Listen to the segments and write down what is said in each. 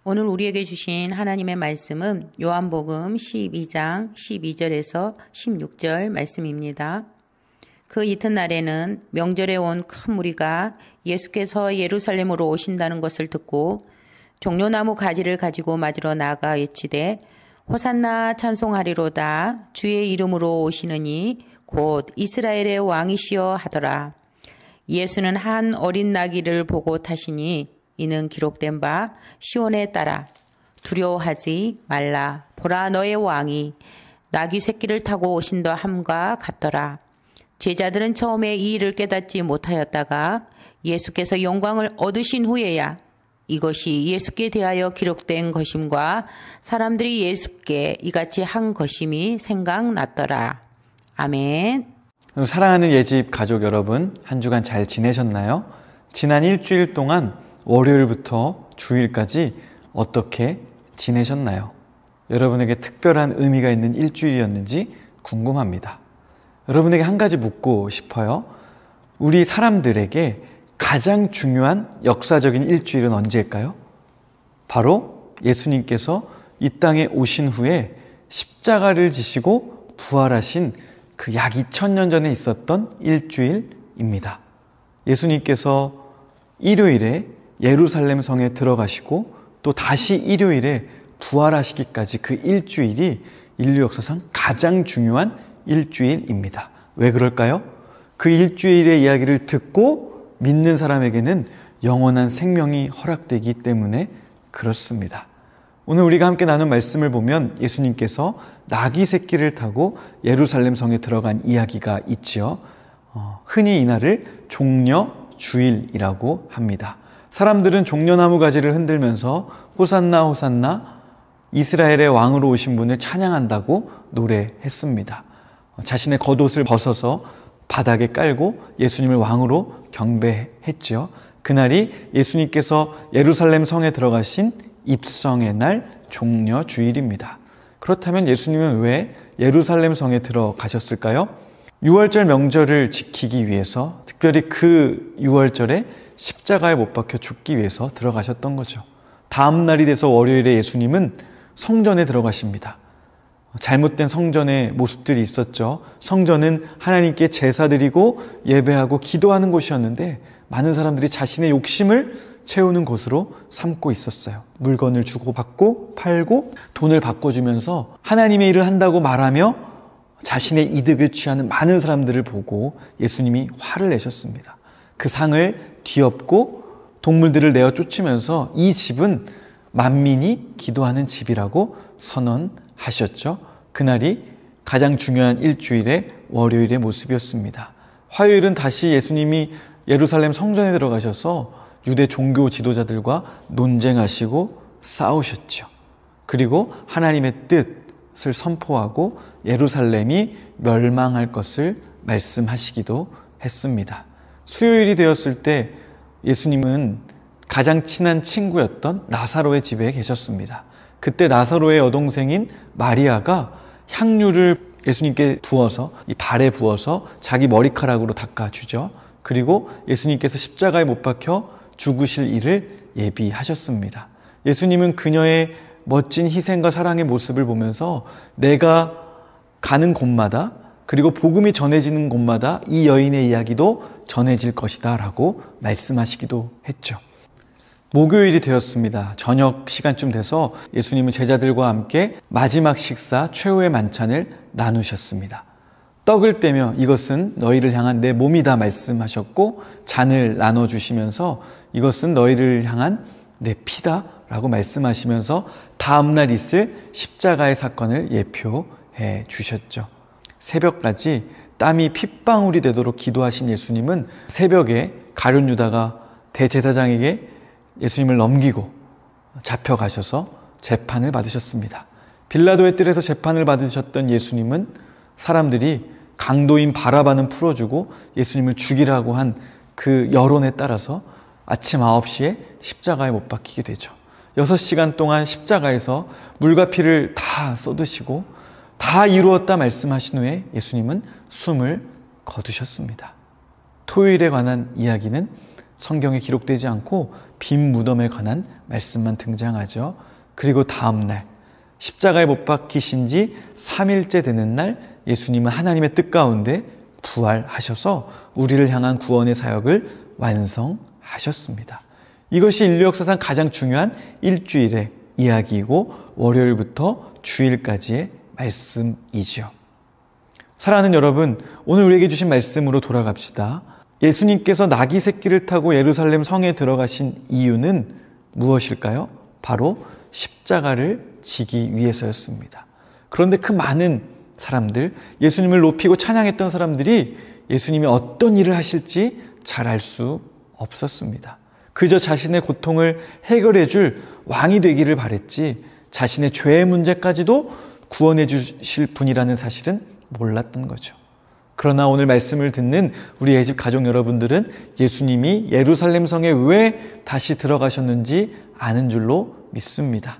오늘 우리에게 주신 하나님의 말씀은 요한복음 12장 12절에서 16절 말씀입니다. 그 이튿날에는 명절에 온 큰 무리가 예수께서 예루살렘으로 오신다는 것을 듣고 종려나무 가지를 가지고 맞으러 나아가 외치되 호산나 찬송하리로다 주의 이름으로 오시느니 곧 이스라엘의 왕이시여 하더라. 예수는 한 어린 나귀를 보고 타시니 이는 기록된 바 시온에 따라 두려워하지 말라 보라 너의 왕이 나귀 새끼를 타고 오신다 함과 같더라. 제자들은 처음에 이 일을 깨닫지 못하였다가 예수께서 영광을 얻으신 후에야 이것이 예수께 대하여 기록된 것임과 사람들이 예수께 이같이 한 것임이 생각났더라. 아멘. 사랑하는 예집 가족 여러분, 한 주간 잘 지내셨나요? 지난 일주일 동안 월요일부터 주일까지 어떻게 지내셨나요? 여러분에게 특별한 의미가 있는 일주일이었는지 궁금합니다. 여러분에게 한 가지 묻고 싶어요. 우리 사람들에게 가장 중요한 역사적인 일주일은 언제일까요? 바로 예수님께서 이 땅에 오신 후에 십자가를 지시고 부활하신 그 약 2000년 전에 있었던 일주일입니다. 예수님께서 일요일에 예루살렘 성에 들어가시고 또 다시 일요일에 부활하시기까지 그 일주일이 인류 역사상 가장 중요한 일주일입니다. 왜 그럴까요? 그 일주일의 이야기를 듣고 믿는 사람에게는 영원한 생명이 허락되기 때문에 그렇습니다. 오늘 우리가 함께 나눈 말씀을 보면 예수님께서 나귀 새끼를 타고 예루살렘 성에 들어간 이야기가 있지요. 흔히 이날을 종려주일이라고 합니다. 사람들은 종려나무 가지를 흔들면서 호산나 호산나 이스라엘의 왕으로 오신 분을 찬양한다고 노래했습니다. 자신의 겉옷을 벗어서 바닥에 깔고 예수님을 왕으로 경배했죠. 그날이 예수님께서 예루살렘 성에 들어가신 입성의 날 종려주일입니다. 그렇다면 예수님은 왜 예루살렘 성에 들어가셨을까요? 유월절 명절을 지키기 위해서, 특별히 그 유월절에 십자가에 못 박혀 죽기 위해서 들어가셨던 거죠. 다음 날이 돼서 월요일에 예수님은 성전에 들어가십니다. 잘못된 성전의 모습들이 있었죠. 성전은 하나님께 제사 드리고 예배하고 기도하는 곳이었는데 많은 사람들이 자신의 욕심을 채우는 곳으로 삼고 있었어요. 물건을 주고받고 팔고 돈을 바꿔주면서 하나님의 일을 한다고 말하며 자신의 이득을 취하는 많은 사람들을 보고 예수님이 화를 내셨습니다. 그 상을 뒤엎고 동물들을 내어 쫓으면서 이 집은 만민이 기도하는 집이라고 선언하셨죠. 그날이 가장 중요한 일주일의 월요일의 모습이었습니다. 화요일은 다시 예수님이 예루살렘 성전에 들어가셔서 유대 종교 지도자들과 논쟁하시고 싸우셨죠. 그리고 하나님의 뜻을 선포하고 예루살렘이 멸망할 것을 말씀하시기도 했습니다. 수요일이 되었을 때 예수님은 가장 친한 친구였던 나사로의 집에 계셨습니다. 그때 나사로의 여동생인 마리아가 향유를 예수님께 부어서 이 발에 부어서 자기 머리카락으로 닦아주죠. 그리고 예수님께서 십자가에 못 박혀 죽으실 일을 예비하셨습니다. 예수님은 그녀의 멋진 희생과 사랑의 모습을 보면서 내가 가는 곳마다, 그리고 복음이 전해지는 곳마다 이 여인의 이야기도 전해질 것이다 라고 말씀하시기도 했죠. 목요일이 되었습니다. 저녁 시간쯤 돼서 예수님은 제자들과 함께 마지막 식사 최후의 만찬을 나누셨습니다. 떡을 떼며 이것은 너희를 향한 내 몸이다 말씀하셨고, 잔을 나눠주시면서 이것은 너희를 향한 내 피다 라고 말씀하시면서 다음날 있을 십자가의 사건을 예표해 주셨죠. 새벽까지 땀이 핏방울이 되도록 기도하신 예수님은 새벽에 가룟 유다가 대제사장에게 예수님을 넘기고 잡혀가셔서 재판을 받으셨습니다. 빌라도의 뜰에서 재판을 받으셨던 예수님은 사람들이 강도인 바라바는 풀어주고 예수님을 죽이라고 한 그 여론에 따라서 아침 9시에 십자가에 못 박히게 되죠. 6시간 동안 십자가에서 물과 피를 다 쏟으시고 다 이루었다 말씀하신 후에 예수님은 숨을 거두셨습니다. 토요일에 관한 이야기는 성경에 기록되지 않고 빈 무덤에 관한 말씀만 등장하죠. 그리고 다음 날 십자가에 못 박히신 지 3일째 되는 날 예수님은 하나님의 뜻 가운데 부활하셔서 우리를 향한 구원의 사역을 완성하셨습니다. 이것이 인류 역사상 가장 중요한 일주일의 이야기이고 월요일부터 주일까지의 말씀이죠. 사랑하는 여러분, 오늘 우리에게 주신 말씀으로 돌아갑시다. 예수님께서 나귀 새끼를 타고 예루살렘 성에 들어가신 이유는 무엇일까요? 바로 십자가를 지기 위해서였습니다. 그런데 그 많은 사람들, 예수님을 높이고 찬양했던 사람들이 예수님이 어떤 일을 하실지 잘 알 수 없었습니다. 그저 자신의 고통을 해결해 줄 왕이 되기를 바랬지 자신의 죄의 문제까지도 구원해 주실 분이라는 사실은 몰랐던 거죠. 그러나 오늘 말씀을 듣는 우리 애집 가족 여러분들은 예수님이 예루살렘 성에 왜 다시 들어가셨는지 아는 줄로 믿습니다.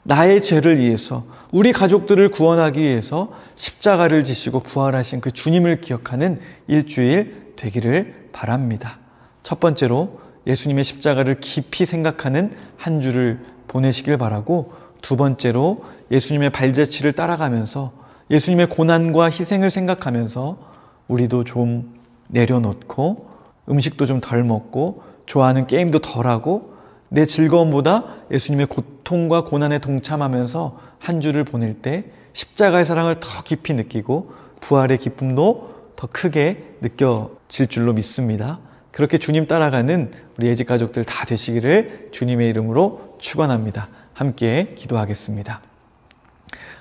나의 죄를 위해서, 우리 가족들을 구원하기 위해서 십자가를 지시고 부활하신 그 주님을 기억하는 일주일 되기를 바랍니다. 첫 번째로 예수님의 십자가를 깊이 생각하는 한 주를 보내시길 바라고, 두 번째로 예수님의 발자취를 따라가면서 예수님의 고난과 희생을 생각하면서 우리도 좀 내려놓고 음식도 좀 덜 먹고 좋아하는 게임도 덜 하고 내 즐거움보다 예수님의 고통과 고난에 동참하면서 한 주를 보낼 때 십자가의 사랑을 더 깊이 느끼고 부활의 기쁨도 더 크게 느껴질 줄로 믿습니다. 그렇게 주님 따라가는 우리 애집 가족들 다 되시기를 주님의 이름으로 축원합니다. 함께 기도하겠습니다.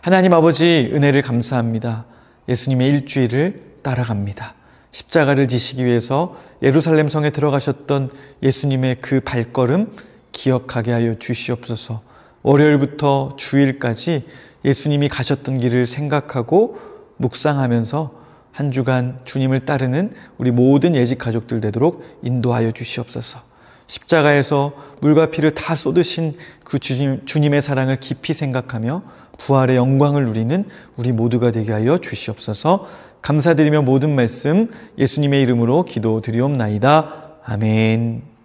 하나님 아버지, 은혜를 감사합니다. 예수님의 일주일을 따라갑니다. 십자가를 지시기 위해서 예루살렘 성에 들어가셨던 예수님의 그 발걸음 기억하게 하여 주시옵소서. 월요일부터 주일까지 예수님이 가셨던 길을 생각하고 묵상하면서 한 주간 주님을 따르는 우리 모든 예직 가족들 되도록 인도하여 주시옵소서. 십자가에서 물과 피를 다 쏟으신 그 주님의 사랑을 깊이 생각하며 부활의 영광을 누리는 우리 모두가 되게 하여 주시옵소서. 감사드리며 모든 말씀 예수님의 이름으로 기도드리옵나이다. 아멘.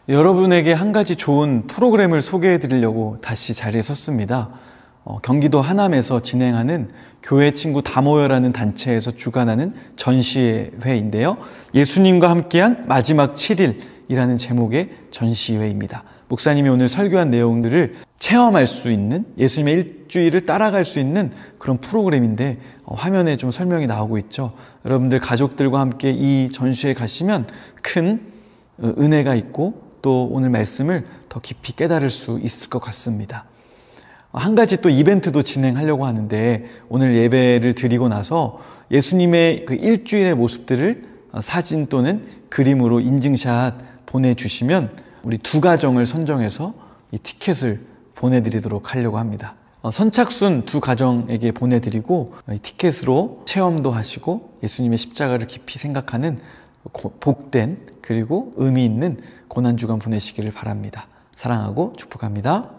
여러분에게 한 가지 좋은 프로그램을 소개해 드리려고 다시 자리에 섰습니다. 경기도 하남에서 진행하는 교회 친구 다 모여라는 단체에서 주관하는 전시회인데요. 예수님과 함께한 마지막 7일이라는 제목의 전시회입니다. 목사님이 오늘 설교한 내용들을 체험할 수 있는, 예수님의 일주일을 따라갈 수 있는 그런 프로그램인데 화면에 좀 설명이 나오고 있죠. 여러분들 가족들과 함께 이 전시회에 가시면 큰 은혜가 있고 또 오늘 말씀을 더 깊이 깨달을 수 있을 것 같습니다. 한 가지 또 이벤트도 진행하려고 하는데 오늘 예배를 드리고 나서 예수님의 그 일주일의 모습들을 사진 또는 그림으로 인증샷 보내주시면 우리 2가정을 선정해서 이 티켓을 보내드리도록 하려고 합니다. 선착순 2가정에게 보내드리고 이 티켓으로 체험도 하시고 예수님의 십자가를 깊이 생각하는 복된 그리고 의미 있는 고난주간 보내시기를 바랍니다. 사랑하고 축복합니다.